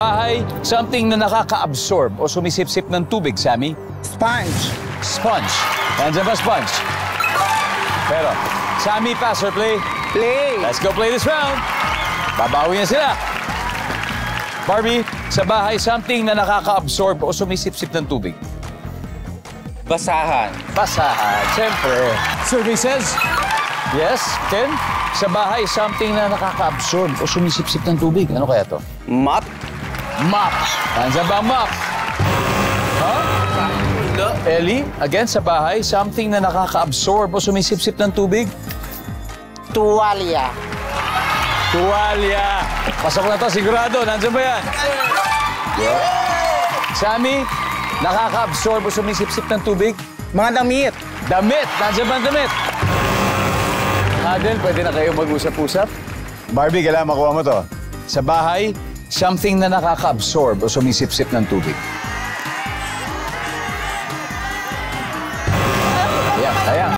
Bahay, something na nakaka-absorb o sumisip-sip ng tubig, Sammy. Sponge. Sponge. Nandiyan ba sponge? Pero, Sammy, pass or play? Play. Let's go play this round. Babawi na sila. Barbie, sa bahay, something na nakaka-absorb o sumisip-sip ng tubig. Basahan. Basahan, siyempre. Survey says, yes, Ken? Sa bahay, something na nakaka-absorb o sumisip-sip ng tubig. Ano kaya to? Mop. Mop. Nandiyan ba ang mop? Huh? Ellie, again, sa bahay, something na nakaka-absorb o sumisip-sip ng tubig? Tuwalya. Tuwalya. Pasok na to, sigurado. Nandiyan ba yan? Yeah. Sammy, nakaka-absorb o sumisip-sip ng tubig? Mga damit. Damit. Nandiyan ba ang damit? Adel, pwede na kayo mag-usap-usap? Barbie, kailangan makuha mo to. Sa bahay, something na nakaka-absorb o sumisip-sip ng tubig. Ayan, ayan.